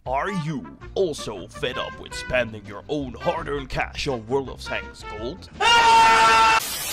Are you also fed up with spending your own hard-earned cash on World of Tanks gold?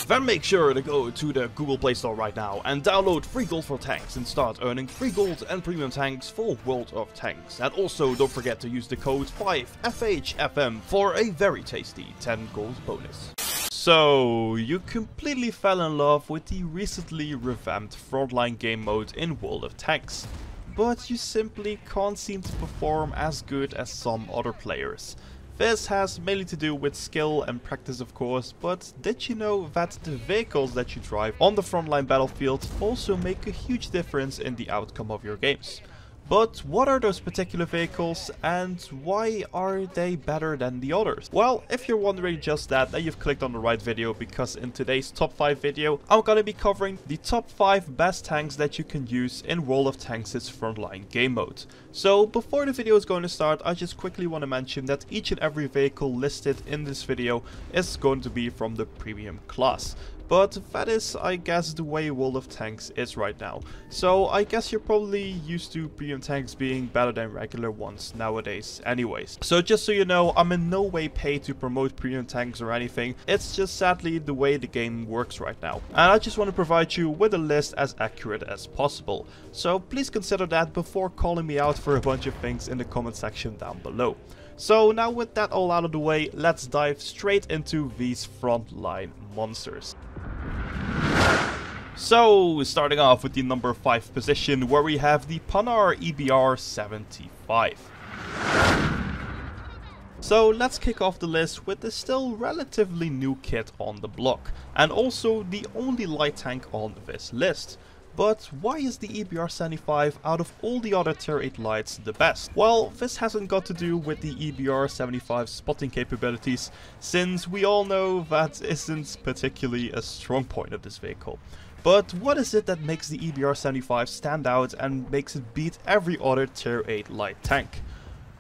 Then make sure to go to the Google Play Store right now and download free gold for tanks and start earning free gold and premium tanks for World of Tanks. And also don't forget to use the code 5FHFM for a very tasty 10 gold bonus. So, you completely fell in love with the recently revamped Frontline game mode in World of Tanks, but you simply can't seem to perform as good as some other players. This has mainly to do with skill and practice, of course, but did you know that the vehicles that you drive on the frontline battlefield also make a huge difference in the outcome of your games? But what are those particular vehicles and why are they better than the others? Well, if you're wondering just that, then you've clicked on the right video, because in today's top 5 video, I'm gonna be covering the top 5 best tanks that you can use in World of Tanks' frontline game mode. So before the video is going to start, I just quickly want to mention that each and every vehicle listed in this video is going to be from the premium class. But that is, I guess, the way World of Tanks is right now. So I guess you're probably used to premium tanks being better than regular ones nowadays anyways. So just so you know, I'm in no way paid to promote premium tanks or anything. It's just sadly the way the game works right now. And I just want to provide you with a list as accurate as possible. So please consider that before calling me out for a bunch of things in the comment section down below. So now with that all out of the way, let's dive straight into these frontline monsters. So, starting off with the number 5 position, where we have the Panar EBR-75. So let's kick off the list with the still relatively new kit on the block, and also the only light tank on this list. But why is the EBR-75 out of all the other tier 8 lights the best? Well, this hasn't got to do with the EBR-75's spotting capabilities, since we all know that isn't particularly a strong point of this vehicle. But what is it that makes the EBR-75 stand out and makes it beat every other tier 8 light tank?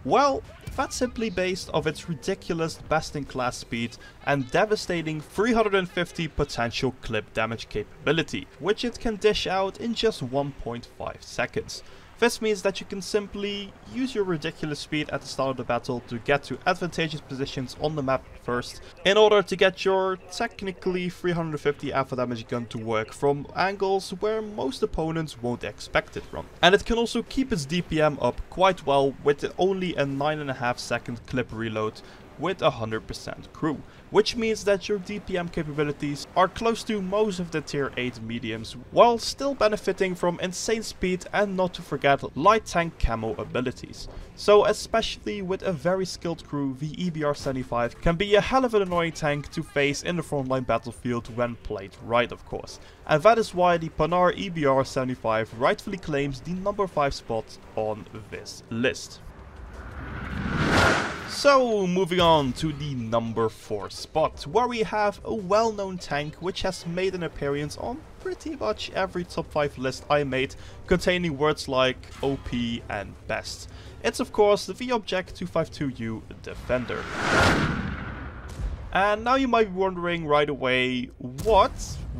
Well, that's simply based off its ridiculous best-in-class speed and devastating 350 potential clip damage capability, which it can dish out in just 1.5 seconds. This means that you can simply use your ridiculous speed at the start of the battle to get to advantageous positions on the map first, in order to get your technically 350 alpha damage gun to work from angles where most opponents won't expect it from. And it can also keep its DPM up quite well with only a 9.5 second clip reload with 100% crew, which means that your DPM capabilities are close to most of the tier 8 mediums, while still benefiting from insane speed and not to forget light tank camo abilities. So especially with a very skilled crew, the EBR-75 can be a hell of an annoying tank to face in the frontline battlefield when played right, of course. And that is why the Panar EBR-75 rightfully claims the number 5 spot on this list. So, moving on to the number 4 spot, where we have a well-known tank which has made an appearance on pretty much every top 5 list I made, containing words like OP and best. It's of course the Object 252U Defender. And now you might be wondering right away, what?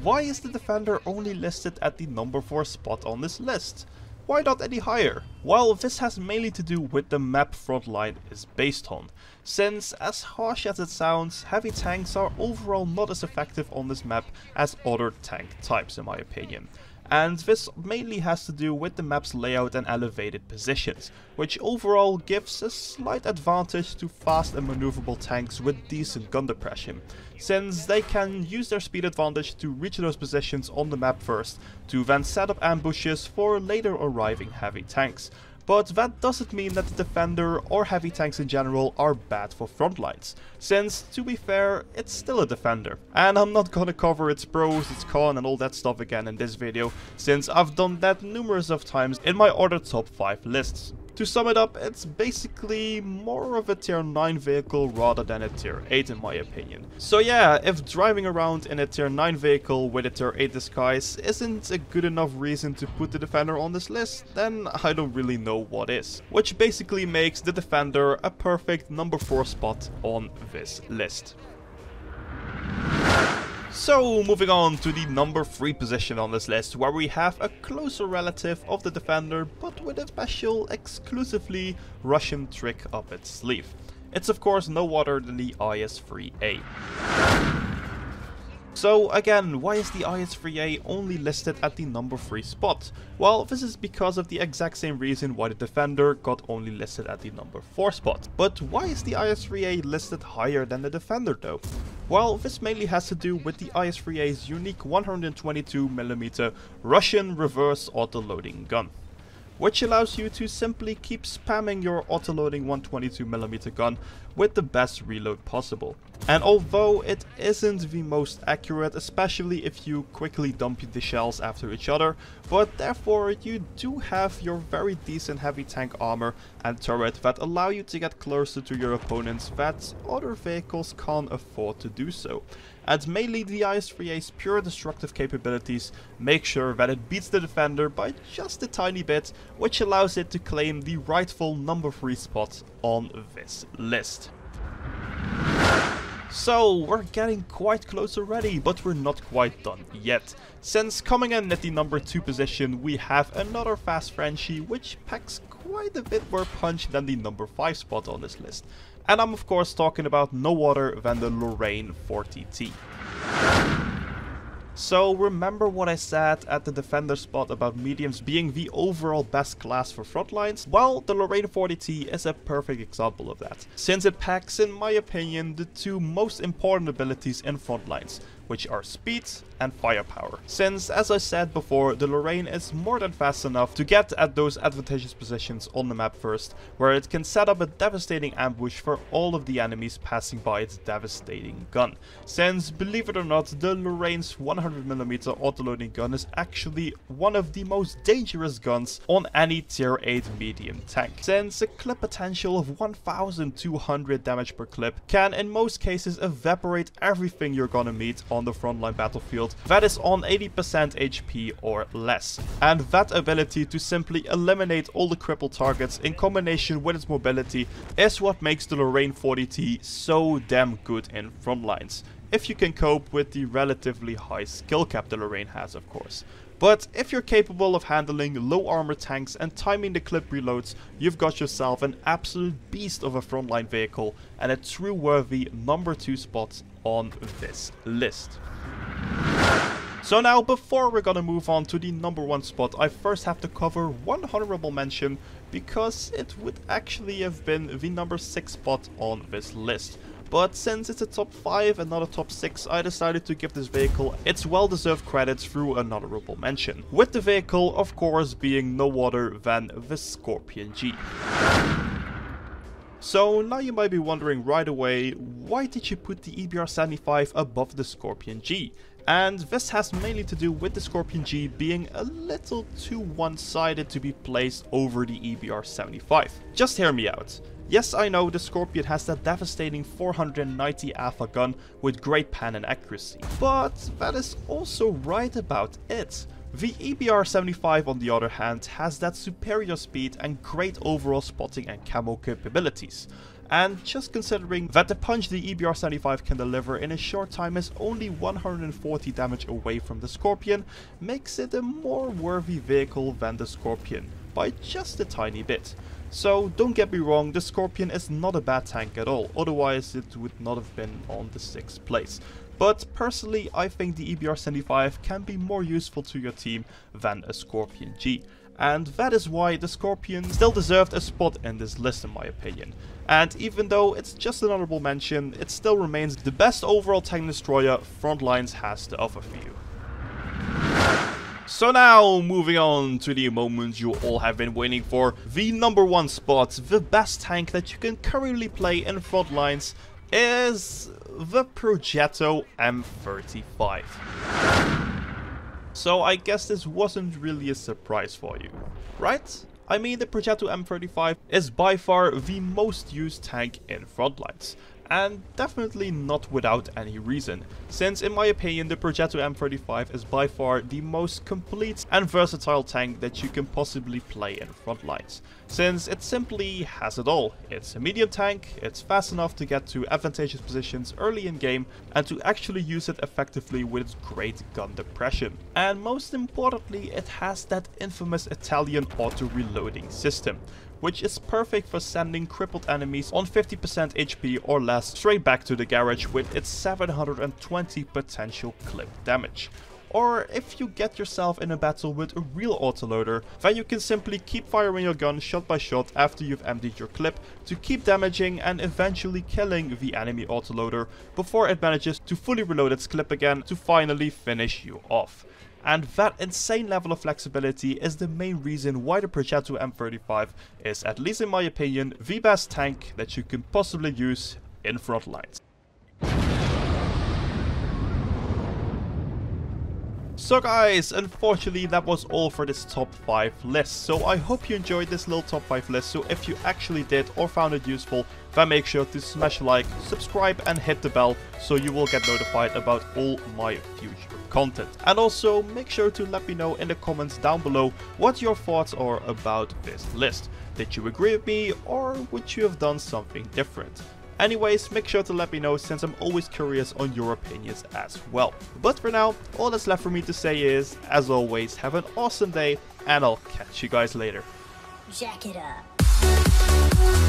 Why is the Defender only listed at the number 4 spot on this list? Why not any higher? Well, this has mainly to do with the map Frontline is based on, since as harsh as it sounds, heavy tanks are overall not as effective on this map as other tank types in my opinion. And this mainly has to do with the map's layout and elevated positions, which overall gives a slight advantage to fast and maneuverable tanks with decent gun depression, since they can use their speed advantage to reach those positions on the map first, to then set up ambushes for later arriving heavy tanks. But that doesn't mean that the Defender or heavy tanks in general are bad for frontlines, since to be fair, it's still a Defender. And I'm not gonna cover its pros, its con and all that stuff again in this video, since I've done that numerous of times in my other top 5 lists. To sum it up, it's basically more of a tier 9 vehicle rather than a tier 8 in my opinion. So yeah, if driving around in a tier 9 vehicle with a tier 8 disguise isn't a good enough reason to put the Defender on this list, then I don't really know what is. Which basically makes the Defender a perfect number 4 spot on this list. So moving on to the number 3 position on this list, where we have a closer relative of the defender, but with a special exclusively Russian trick up its sleeve. It's of course no other than the IS-3A. So again, why is the IS-3A only listed at the number 3 spot? Well, this is because of the exact same reason why the Defender got only listed at the number 4 spot. But why is the IS-3A listed higher than the Defender though? Well, this mainly has to do with the IS-3A's unique 122mm Russian reverse auto-loading gun, which allows you to simply keep spamming your auto-loading 122mm gun with the best reload possible. And although it isn't the most accurate, especially if you quickly dump the shells after each other, but therefore you do have your very decent heavy tank armor and turret that allow you to get closer to your opponents that other vehicles can't afford to do so. And mainly the IS-3A's pure destructive capabilities make sure that it beats the Defender by just a tiny bit, which allows it to claim the rightful number 3 spot on this list. So we're getting quite close already, but we're not quite done yet, since coming in at the number 2 position we have another fast Frenchie which packs quite a bit more punch than the number 5 spot on this list. And I'm of course talking about no other than the Lorraine 40T. So remember what I said at the Defender spot about mediums being the overall best class for frontlines? Well, the Lorraine 40T is a perfect example of that, since it packs, in my opinion, the 2 most important abilities in frontlines, which are speed and firepower. Since, as I said before, the Lorraine is more than fast enough to get at those advantageous positions on the map first, where it can set up a devastating ambush for all of the enemies passing by its devastating gun. Since, believe it or not, the Lorraine's 100mm autoloading gun is actually one of the most dangerous guns on any tier 8 medium tank, since a clip potential of 1200 damage per clip can in most cases evaporate everything you're gonna meet on the frontline battlefield that is on 80% HP or less. And that ability to simply eliminate all the crippled targets in combination with its mobility is what makes the Lorraine 40T so damn good in frontlines, if you can cope with the relatively high skill cap the Lorraine has, of course. But if you're capable of handling low armor tanks and timing the clip reloads, you've got yourself an absolute beast of a frontline vehicle and a true worthy number 2 spot on this list. So now, before we're gonna move on to the number 1 spot, I first have to cover one honorable mention, because it would actually have been the number 6 spot on this list. But since it's a top 5 and not a top 6, I decided to give this vehicle its well-deserved credits through an honorable mention. With the vehicle, of course, being no other than the Scorpion G. So now you might be wondering right away, why did you put the EBR-75 above the Scorpion G? And this has mainly to do with the Scorpion G being a little too one-sided to be placed over the EBR-75. Just hear me out. Yes, I know the Scorpion has that devastating 490 alpha gun with great pan and accuracy, but that is also right about it. The EBR-75 on the other hand has that superior speed and great overall spotting and camo capabilities. And just considering that the punch the EBR-75 can deliver in a short time is only 140 damage away from the Scorpion, makes it a more worthy vehicle than the Scorpion, by just a tiny bit. So don't get me wrong, the Scorpion is not a bad tank at all, otherwise it would not have been on the 6th place. But personally, I think the EBR-75 can be more useful to your team than a Scorpion G. And that is why the Scorpion still deserved a spot in this list, in my opinion. And even though it's just an honorable mention, it still remains the best overall tank destroyer Frontlines has to offer for you. So now, moving on to the moment you all have been waiting for, the number 1 spot, the best tank that you can currently play in Frontlines, is the Progetto M35. So I guess this wasn't really a surprise for you, right? I mean, the Progetto M35 is by far the most used tank in Frontlines. And definitely not without any reason, since in my opinion the Progetto M35 is by far the most complete and versatile tank that you can possibly play in Frontlines, since it simply has it all. It's a medium tank, it's fast enough to get to advantageous positions early in game and to actually use it effectively with its great gun depression. And most importantly, it has that infamous Italian auto reloading system, which is perfect for sending crippled enemies on 50% HP or less straight back to the garage with its 720 potential clip damage. Or if you get yourself in a battle with a real autoloader, then you can simply keep firing your gun shot by shot after you've emptied your clip to keep damaging and eventually killing the enemy autoloader before it manages to fully reload its clip again to finally finish you off. And that insane level of flexibility is the main reason why the Progetto M35 is, at least in my opinion, the best tank that you can possibly use in Frontlines. So guys, unfortunately that was all for this top 5 list, so I hope you enjoyed this little top 5 list. So if you actually did or found it useful, then make sure to smash a like, subscribe and hit the bell so you will get notified about all my future content. And also make sure to let me know in the comments down below what your thoughts are about this list. Did you agree with me or would you have done something different? Anyways, make sure to let me know since I'm always curious on your opinions as well. But for now, all that's left for me to say is, as always, have an awesome day and I'll catch you guys later. Jack it up.